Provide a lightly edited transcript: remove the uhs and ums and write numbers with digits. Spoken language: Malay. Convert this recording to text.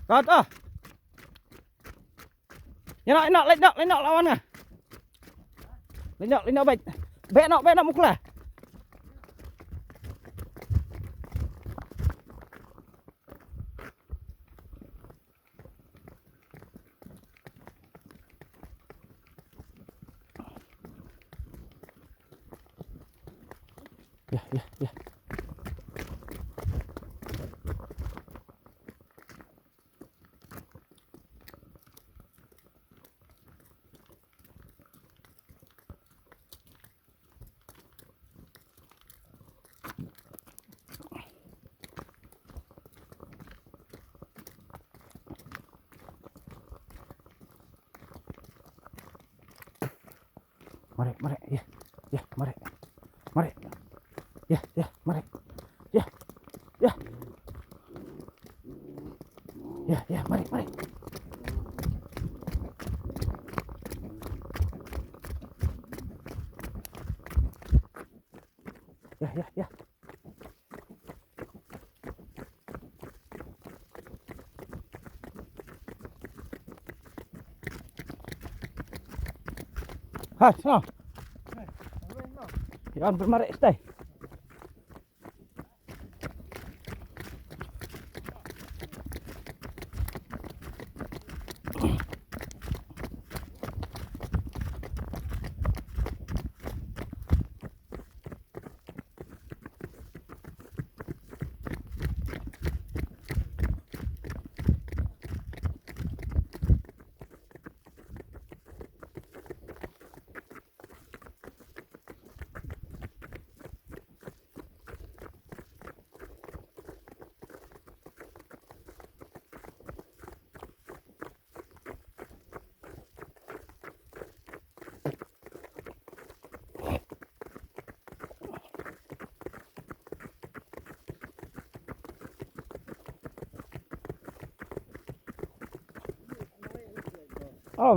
Kau tu. Enak, lenyok lawan ke? Lenyok baik. Baik nak mukhla. Ya. Mari. Ya, mari. Ya, mari. Ya. Ya, mari. Ya. Ha, sana. Yan pynmareh stay. Oh,